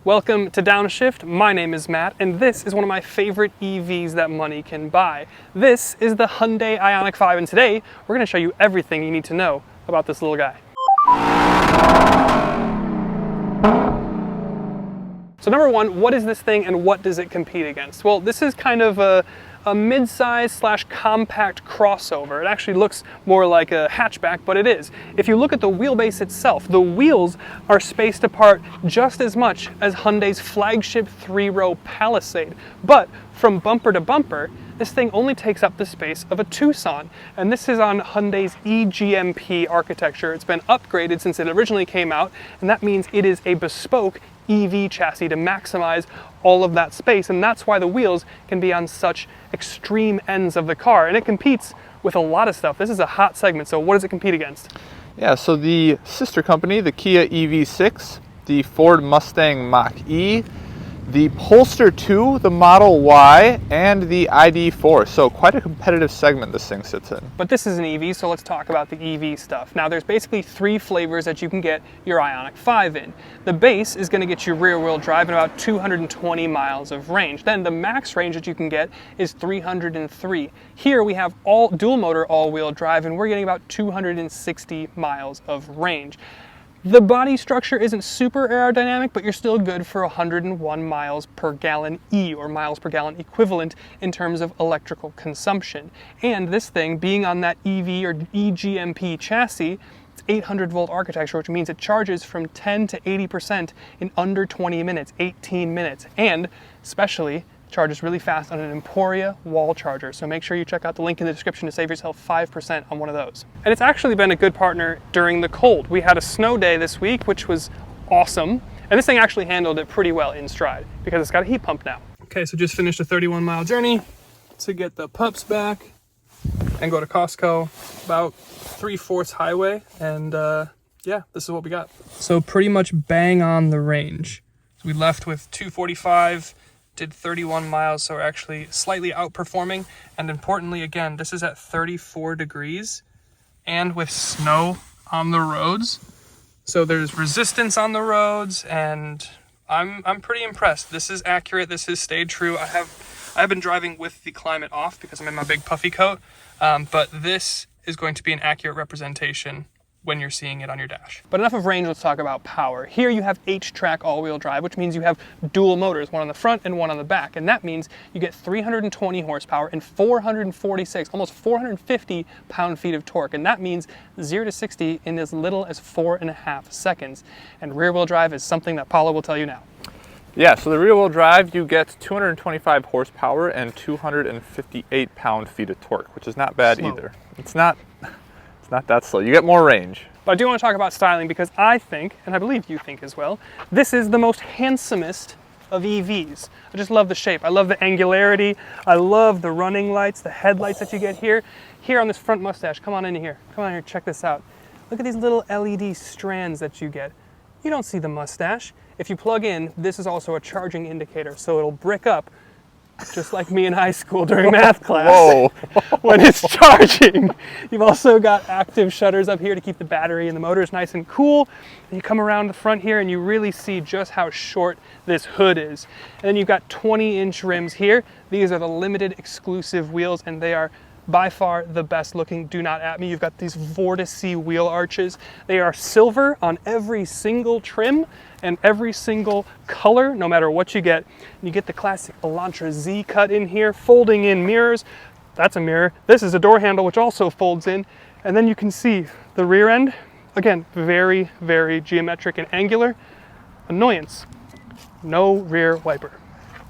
Welcome to Downshift. My name is Matt, and this is one of my favorite EVs that money can buy. This is the Hyundai Ioniq 5, and today we're going to show you everything you need to know about this little guy. So number one, what is this thing and what does it compete against? Well, this is kind of a mid-size slash compact crossover. It actually looks more like a hatchback, but it is. If you look at the wheelbase itself, the wheels are spaced apart just as much as Hyundai's flagship 3-row Palisade. But from bumper to bumper, this thing only takes up the space of a Tucson. And this is on Hyundai's eGMP architecture. It's been upgraded since it originally came out, and that means it is a bespoke EV chassis to maximize all of that space, and that's why the wheels can be on such extreme ends of the car, and it competes with a lot of stuff. This is a hot segment, so what does it compete against? Yeah, so the sister company, the Kia EV6, the Ford Mustang Mach-E, the Polestar 2, the Model Y, and the ID4. So quite a competitive segment this thing sits in. But this is an EV, so let's talk about the EV stuff. Now there's basically 3 flavors that you can get your Ioniq 5 in. The base is going to get you rear-wheel drive and about 220 miles of range. Then the max range that you can get is 303. Here we have all dual motor all-wheel drive, and we're getting about 260 miles of range. The body structure isn't super aerodynamic, but you're still good for 101 miles per gallon E, or miles per gallon equivalent in terms of electrical consumption. And this thing, being on that EV or eGMP chassis, it's 800 volt architecture, which means it charges from 10 to 80% in under 20 minutes, 18 minutes, and especially charges really fast on an Emporia wall charger. So make sure you check out the link in the description to save yourself 5% on one of those. And it's actually been a good partner during the cold. We had a snow day this week, which was awesome. And this thing actually handled it pretty well in stride because it's got a heat pump now. Okay, so just finished a 31-mile journey to get the pups back and go to Costco, about 3/4 highway. And yeah, this is what we got. So pretty much bang on the range. So we left with 245, did 31 miles, so we're actually slightly outperforming. And importantly, again, this is at 34 degrees and with snow on the roads. So there's resistance on the roads, and I'm pretty impressed. This is accurate. This has stayed true. I've been driving with the climate off because I'm in my big puffy coat, but this is going to be an accurate representation when you're seeing it on your dash. But enough of range, let's talk about power. Here you have HTRAC all-wheel drive, which means you have dual motors, one on the front and one on the back. And that means you get 320 horsepower and 446, almost 450 pound-feet of torque. And that means 0 to 60 in as little as 4.5 seconds. And rear-wheel drive is something that Paula will tell you now. Yeah, so the rear-wheel drive, you get 225 horsepower and 258 pound-feet of torque, which is not bad either. It's not that slow. You get more range. But I do want to talk about styling because I think, and I believe you think as well, this is the most handsomest of EVs. I just love the shape. I love the angularity. I love the running lights, the headlights that you get here. Here on this front mustache, come on in here. Come on here, check this out. Look at these little LED strands that you get. You don't see the mustache. If you plug in, this is also a charging indicator, so it'll brick up just like me in high school during math class. Whoa. When it's charging. You've also got active shutters up here to keep the battery and the motors nice and cool. And you come around the front here and you really see just how short this hood is. And then you've got 20-inch rims here. These are the limited exclusive wheels, and they are by far the best looking. Do not at me. You've got these vortice wheel arches. They are silver on every single trim and every single color, no matter what you get. You get the classic Elantra Z cut in here, folding in mirrors. That's a mirror. This is a door handle, which also folds in. And then you can see the rear end. Again, very, very geometric and angular. Annoyance, no rear wiper.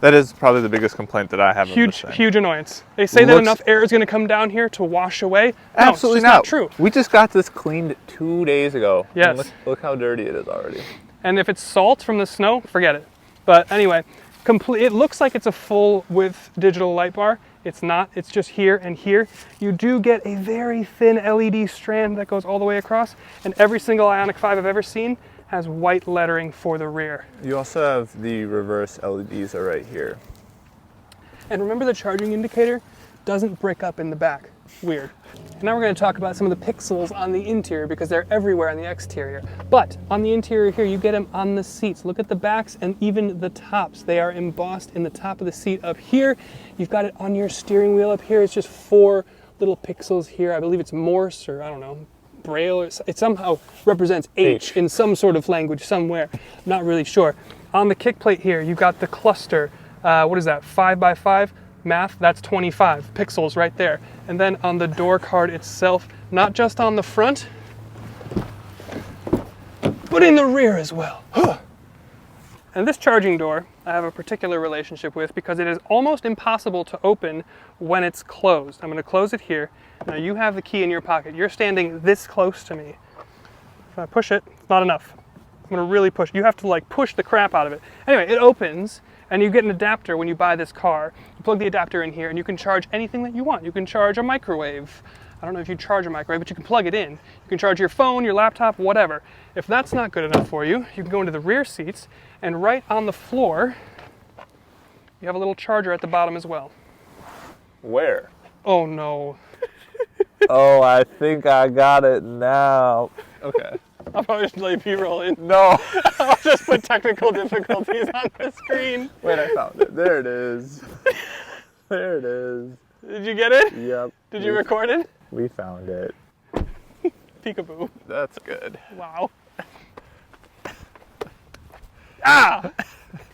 That is probably the biggest complaint that I have. Huge annoyance. They say that enough air is going to come down here to wash away. Absolutely no, it's just not true. We just got this cleaned 2 days ago. Yes. Look how dirty it is already. And if it's salt from the snow, forget it. But anyway, it looks like it's a full width digital light bar. It's not, it's just here and here. You do get a very thin LED strand that goes all the way across, and every single Ioniq 5 I've ever seen has white lettering for the rear. You also have the reverse LEDs are right here. And remember, the charging indicator doesn't brick up in the back. Weird. Now we're going to talk about some of the pixels on the interior because they're everywhere on the exterior. But on the interior here, you get them on the seats. Look at the backs and even the tops. They are embossed in the top of the seat up here. You've got it on your steering wheel up here. It's just 4 little pixels here. I believe it's Morse or I don't know, Braille. Or it somehow represents H in some sort of language somewhere. I'm not really sure. On the kick plate here, you've got the cluster. What is that, 5x5? Math, that's 25 pixels right there. And then on the door card itself, not just on the front, but in the rear as well. And this charging door, I have a particular relationship with because it is almost impossible to open when it's closed. I'm going to close it here. Now you have the key in your pocket. You're standing this close to me. If I push it, it's not enough. I'm going to really push. You have to like push the crap out of it. Anyway, it opens. And you get an adapter when you buy this car. You plug the adapter in here and you can charge anything that you want. You can charge a microwave. I don't know if you charge a microwave, but you can plug it in. You can charge your phone, your laptop, whatever. If that's not good enough for you, you can go into the rear seats and right on the floor, you have a little charger at the bottom as well. Where? Oh no. Oh, I think I got it now. Okay. I'll probably just let B-roll in. No. I'll just put technical difficulties on the screen. Wait, I found it. There it is. There it is. Did you get it? Yep. Did you record it? We found it. Peekaboo. That's good. Wow. Ah!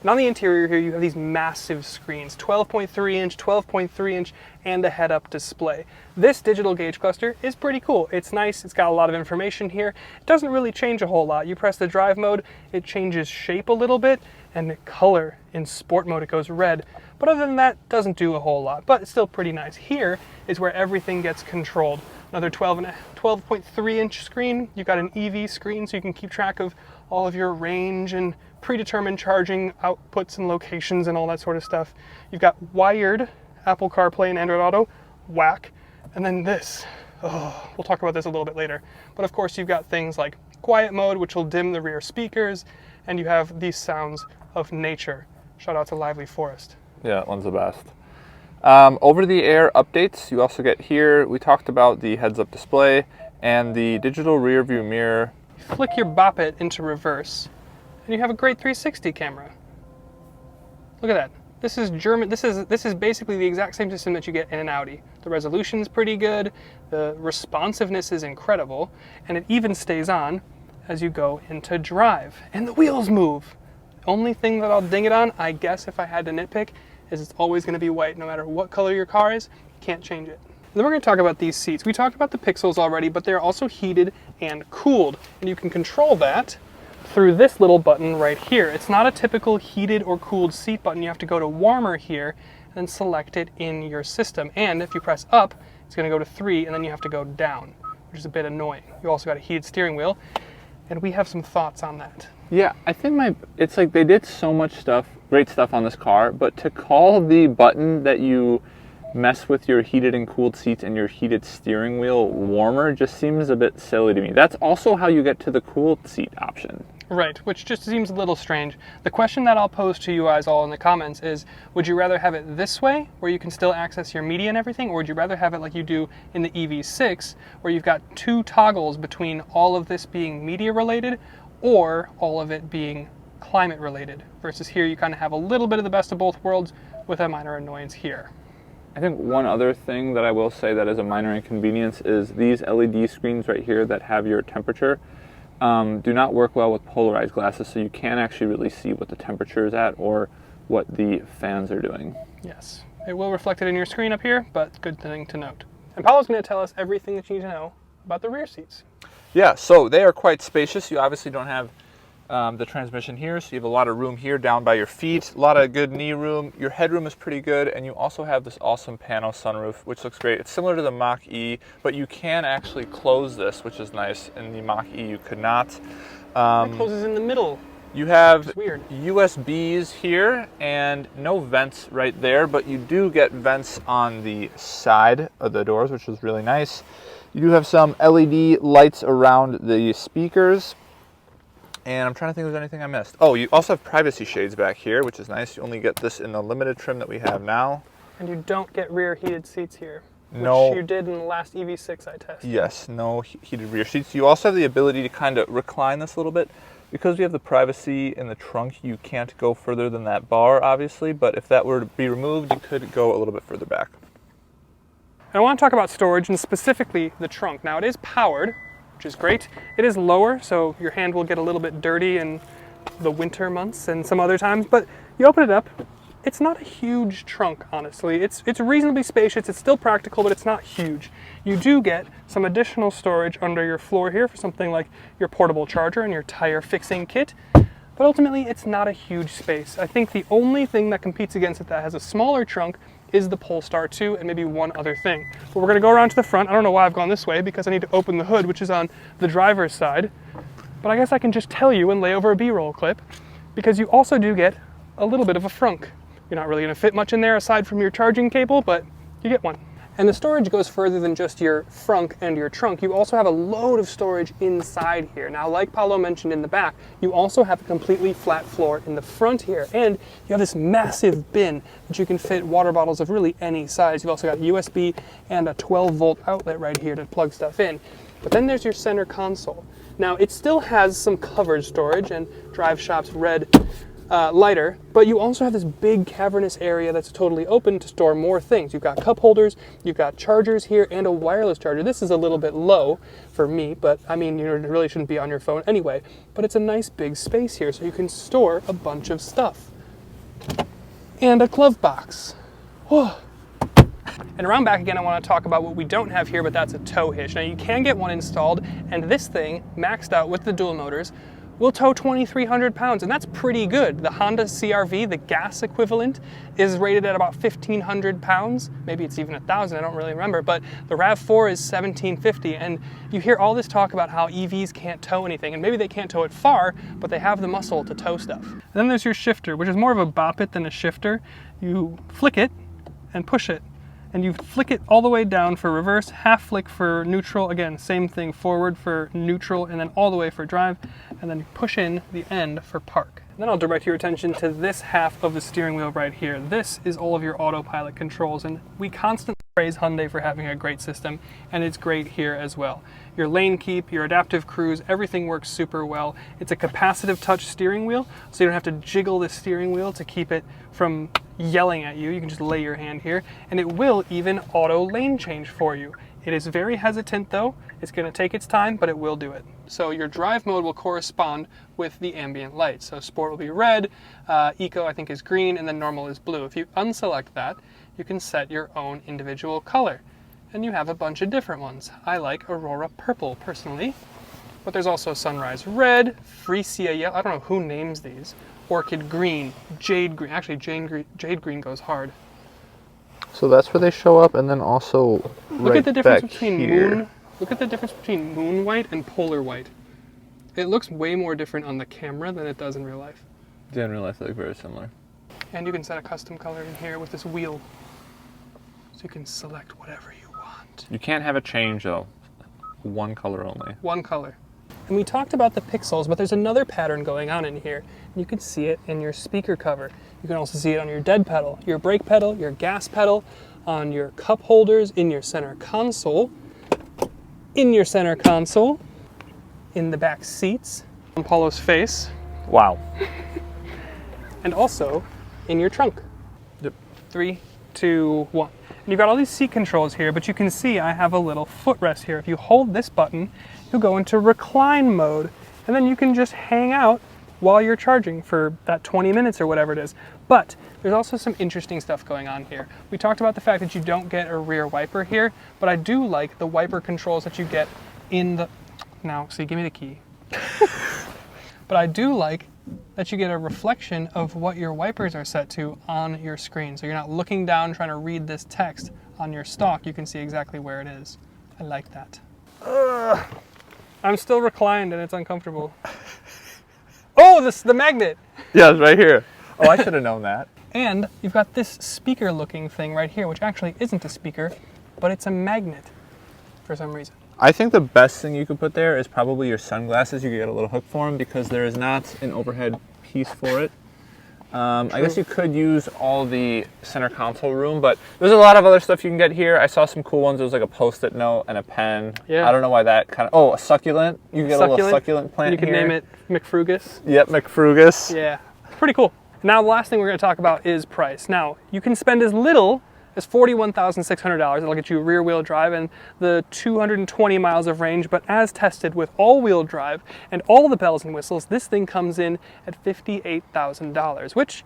And on the interior here, you have these massive screens, 12.3 inch, 12.3 inch, and a head-up display. This digital gauge cluster is pretty cool. It's nice, it's got a lot of information here. It doesn't really change a whole lot. You press the drive mode, it changes shape a little bit, and the color in sport mode, it goes red. But other than that, doesn't do a whole lot, but it's still pretty nice. Here is where everything gets controlled. Another 12.3 inch screen. You've got an EV screen, so you can keep track of all of your range and predetermined charging outputs and locations and all that sort of stuff. You've got wired Apple CarPlay and Android Auto, whack, and then this. Oh, we'll talk about this a little bit later. But of course you've got things like quiet mode, which will dim the rear speakers, and you have these sounds of nature. Shout out to Lively Forest. Yeah, that one's the best. Over-the-air updates, you also get here. We talked about the heads-up display and the digital rear view mirror. Flick your bop it into reverse, and you have a great 360 camera. Look at that. This is German. This is basically the exact same system that you get in an Audi. The resolution's pretty good, the responsiveness is incredible, and it even stays on as you go into drive. And the wheels move. Only thing that I'll ding it on, I guess if I had to nitpick, is it's always going to be white no matter what color your car is. You can't change it. Then we're going to talk about these seats. We talked about the pixels already, but they're also heated and cooled, and you can control that through this little button right here. It's not a typical heated or cooled seat button. You have to go to warmer here and select it in your system. And if you press up, it's going to go to 3, and then you have to go down, which is a bit annoying. You also got a heated steering wheel, and we have some thoughts on that. Yeah, I think it's like they did so much stuff, great stuff on this car, but to call the button that you mess with your heated and cooled seats and your heated steering wheel warmer just seems a bit silly to me. That's also how you get to the cooled seat option. Right, which just seems a little strange. The question that I'll pose to you guys all in the comments is, would you rather have it this way, where you can still access your media and everything, or would you rather have it like you do in the EV6, where you've got 2 toggles between all of this being media related, or all of it being climate related, versus here you kind of have a little bit of the best of both worlds with a minor annoyance here. I think one other thing that I will say that is a minor inconvenience is these LED screens right here that have your temperature do not work well with polarized glasses, so you can't actually really see what the temperature is at or what the fans are doing. Yes, it will reflect it in your screen up here, but good thing to note. And Paolo's going to tell us everything that you need to know about the rear seats. Yeah, so they are quite spacious. You obviously don't have the transmission here, so you have a lot of room here down by your feet, a lot of good knee room. Your headroom is pretty good, and you also have this awesome pano sunroof, which looks great. It's similar to the Mach E, but you can actually close this, which is nice. In the Mach E, you could not. It closes in the middle. You have weird. USBs here and no vents right there, but you do get vents on the side of the doors, which is really nice. You do have some LED lights around the speakers. And I'm trying to think if there's anything I missed. Oh, you also have privacy shades back here, which is nice. You only get this in the limited trim that we have now. And you don't get rear heated seats here. No. Which you did in the last EV6 I tested. Yes, no heated rear seats. You also have the ability to kind of recline this a little bit. Because we have the privacy in the trunk, you can't go further than that bar, obviously, but if that were to be removed, you could go a little bit further back. I want to talk about storage and specifically the trunk. Now it is powered, which is great. It is lower, so your hand will get a little bit dirty in the winter months and some other times, but you open it up, it's not a huge trunk, honestly. It's reasonably spacious, it's still practical, but it's not huge. You do get some additional storage under your floor here for something like your portable charger and your tire fixing kit, but ultimately it's not a huge space. I think the only thing that competes against it that has a smaller trunk is the Polestar 2 and maybe one other thing. But we're gonna go around to the front. I don't know why I've gone this way because I need to open the hood, which is on the driver's side. But I guess I can just tell you and lay over a B-roll clip because you also do get a little bit of a frunk. You're not really gonna fit much in there aside from your charging cable, but you get one. And the storage goes further than just your frunk and your trunk. You also have a load of storage inside here. Now, like Paolo mentioned in the back, you also have a completely flat floor in the front here. And you have this massive bin that you can fit water bottles of really any size. You've also got USB and a 12-volt outlet right here to plug stuff in. But then there's your center console. Now, it still has some covered storage and Drive Shop's red lighter, but you also have this big cavernous area that's totally open to store more things. You've got cup holders, you've got chargers here, and a wireless charger. This is a little bit low for me, but I mean, you really shouldn't be on your phone anyway. But it's a nice big space here, so you can store a bunch of stuff. And a glove box. Whoa. And around back again, I want to talk about what we don't have here, but that's a tow hitch. Now, you can get one installed, and this thing, maxed out with the dual motors, will tow 2,300 pounds, and that's pretty good. The Honda CR-V, the gas equivalent, is rated at about 1,500 pounds. Maybe it's even 1,000, I don't really remember, but the RAV4 is 1,750, and you hear all this talk about how EVs can't tow anything, and maybe they can't tow it far, but they have the muscle to tow stuff. And then there's your shifter, which is more of a bop it than a shifter. You flick it and push it, and you flick it all the way down for reverse, half flick for neutral, again, same thing, forward for neutral, and then all the way for drive, and then push in the end for park. And then I'll direct your attention to this half of the steering wheel right here. This is all of your autopilot controls, and we constantly praise Hyundai for having a great system, and it's great here as well. Your lane keep, your adaptive cruise, everything works super well. It's a capacitive touch steering wheel, so you don't have to jiggle the steering wheel to keep it from yelling at you. You can just lay your hand here, and it will even auto lane change for you. It is very hesitant though. It's going to take its time, but it will do it. So your drive mode will correspond with the ambient light. So sport will be red, eco I think is green, and then normal is blue. If you unselect that, you can set your own individual color. And you have a bunch of different ones. I like Aurora purple personally, but there's also sunrise red, freesia yellow, I don't know who names these, orchid green, jade green. Actually, jade green goes hard. So that's where they show up, and then also look at the difference between moon. Look at the difference between moon white and polar white. It looks way more different on the camera than it does in real life. Yeah, in real life they look very similar. And you can set a custom color in here with this wheel, so you can select whatever you want. You can't have it change though. One color only. One color. And we talked about the pixels, but there's another pattern going on in here. You can see it in your speaker cover. You can also see it on your dead pedal, your brake pedal, your gas pedal, on your cup holders, in your center console, in the back seats, on Paulo's face. Wow. And also in your trunk. Yep. 3, 2, 1. And you've got all these seat controls here, but you can see I have a little footrest here. If you hold this button, you'll go into recline mode, and then you can just hang out while you're charging for that 20 minutes or whatever it is. But there's also some interesting stuff going on here. We talked about the fact that you don't get a rear wiper here, but I do like the wiper controls that you get in the... Now, see, give me the key. But I do like that you get a reflection of what your wipers are set to on your screen. So you're not looking down trying to read this text on your stock. You can see exactly where it is. I like that. I'm still reclined and it's uncomfortable. Oh, this the magnet. Yeah, it's right here. Oh, I should have known that. And you've got this speaker looking thing right here, which actually isn't a speaker, but it's a magnet for some reason. I think the best thing you could put there is probably your sunglasses. You could get a little hook for them because there is not an overhead piece for it. I guess you could use all the center console room, but there's a lot of other stuff you can get here. I saw some cool ones. There was like a Post-it note and a pen. Yeah. I don't know why that kind of... Oh, a succulent. You can get a little succulent plant here. You can name it McFrugus. Yep, McFrugus. Yeah, pretty cool. Now the last thing we're going to talk about is price. Now, you can spend as little as $41,600. It'll get you a rear-wheel drive and the 220 miles of range, but as tested with all-wheel drive and all the bells and whistles, this thing comes in at $58,000, which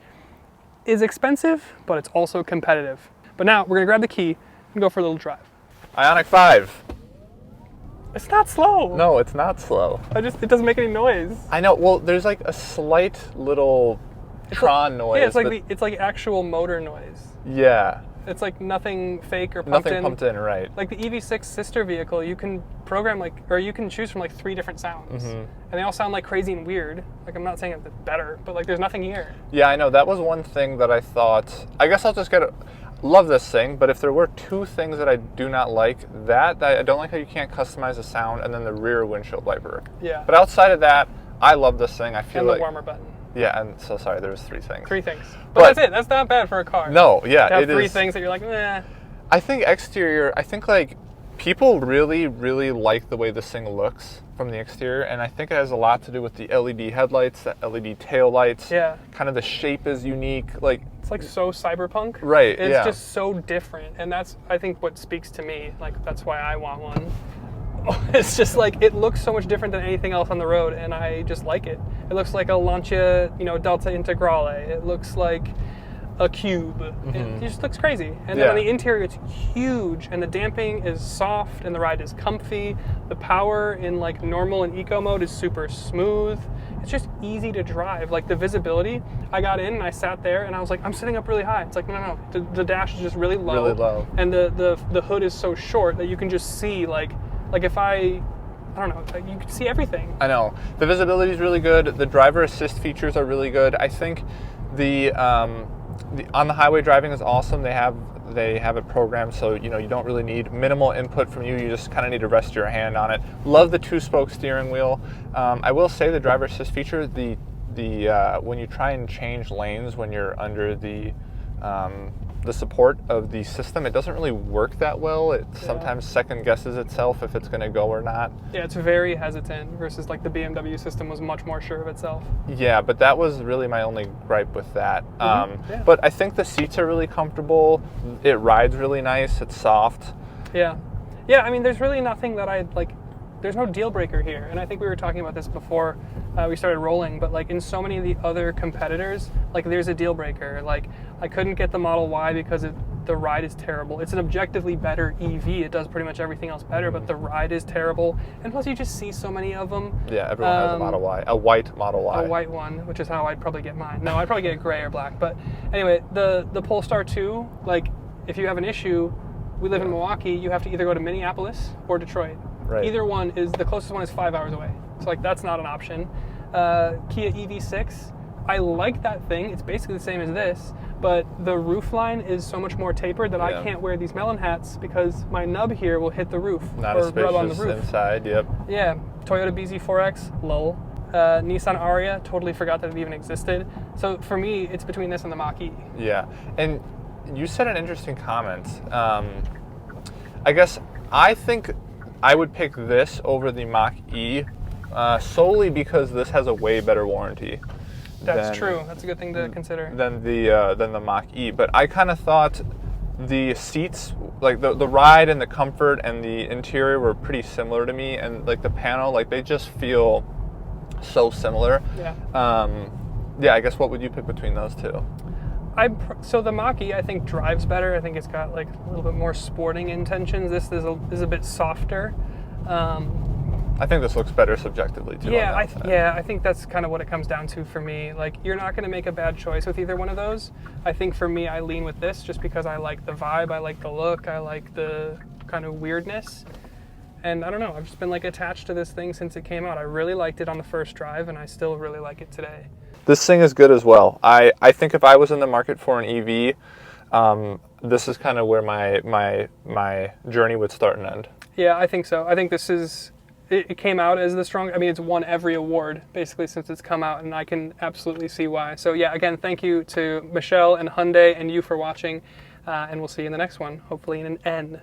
is expensive, but it's also competitive. But now we're gonna grab the key and go for a little drive. Ioniq 5. It's not slow. No, it's not slow. It doesn't make any noise. I know. Well, there's like a slight little Tron noise. Yeah, it's like actual motor noise. Yeah. It's like nothing fake or pumped in. Nothing pumped in, right. Like the EV6 sister vehicle, you can program or you can choose from like 3 different sounds. And they all sound like crazy and weird. Like I'm not saying it's better, but like there's nothing here. Yeah, I know. That was one thing that I thought, I guess I'll just love this thing, but if there were 2 things that I do not like, that I don't like how you can't customize the sound, and then the rear windshield wiper. Yeah. But outside of that, I love this thing. I feel and like... the warmer button. Yeah, and so sorry, there was 3 things. 3 things. But that's it. That's not bad for a car. No, yeah, to have it 3 is. things that you're like, nah. I think exterior, like people really, really like the way this thing looks from the exterior, and I think it has a lot to do with the LED headlights, the LED tail lights. Yeah. Kind of the shape is unique. Like it's like so cyberpunk. Right. It's just so different, and that's I think what speaks to me. Like that's why I want one. It's just like it looks so much different than anything else on the road, and I just like it. It looks like a Lancia, Delta Integrale. It looks like a cube. It just looks crazy. And then on the interior, it's huge, and the damping is soft, and the ride is comfy. The power in like normal and eco mode is super smooth. It's just easy to drive. Like the visibility, I got in and I sat there and I was like, I'm sitting up really high. It's like, no. The dash is just really low. Really low. And the hood is so short that you can just see like if I don't know, you can see everything. I know. The visibility is really good. The driver assist features are really good. I think the on the highway driving is awesome. They have it programmed so you don't really need minimal input from you. You just kind of need to rest your hand on it. Love the 2-spoke steering wheel. I will say the driver assist feature, the when you try and change lanes when you're under the support of the system, it doesn't really work that well. It sometimes second guesses itself if it's going to go or not. Yeah, it's very hesitant versus like the BMW system was much more sure of itself. Yeah, but that was really my only gripe with that. But I think the seats are really comfortable. It rides really nice. It's soft. Yeah. Yeah, I mean, there's really nothing that I'd like. There's no deal breaker here, and I think we were talking about this before we started rolling, but like in so many of the other competitors, like there's a deal breaker. Like I couldn't get the Model Y because the ride is terrible. It's an objectively better EV. It does pretty much everything else better, but the ride is terrible. And plus you just see so many of them. Yeah, everyone has a Model Y, a white Model Y. A white one, which is how I'd probably get mine. No, I'd probably get a gray or black. But anyway, the Polestar 2, like if you have an issue, we live in Milwaukee, you have to either go to Minneapolis or Detroit. Right. Either one the closest one is 5 hours away. So like that's not an option. Kia EV6, I like that thing. It's basically the same as this, but the roofline is so much more tapered that I can't wear these melon hats because my nub here will hit the roof not or as rub on the roof. Inside, yep. Yeah, Toyota BZ4X, lol. Nissan Ariya, totally forgot that it even existed. So for me, it's between this and the Mach-E. Yeah, and you said an interesting comment. I guess I think I would pick this over the Mach-E solely because this has a way better warranty. That's true. That's a good thing to consider. Than the Mach-E. But I kind of thought the seats, like the ride and the comfort and the interior were pretty similar to me, and like the panel, like they just feel so similar. Yeah. Yeah, I guess what would you pick between those 2? So the Mach-E I think drives better. I think it's got like a little bit more sporting intentions. This is a bit softer. I think this looks better subjectively too. Yeah, I think that's kind of what it comes down to for me. Like you're not going to make a bad choice with either one of those. I think for me I lean with this just because I like the vibe, I like the look, I like the kind of weirdness. And I don't know, I've just been like attached to this thing since it came out. I really liked it on the first drive and I still really like it today. This thing is good as well. I think if I was in the market for an EV, this is kind of where my journey would start and end. Yeah, I think so. I think this is it came out as the strong. I mean, it's won every award basically since it's come out, and I can absolutely see why. So yeah, again, thank you to Michelle and Hyundai and you for watching, and we'll see you in the next one, hopefully in an N.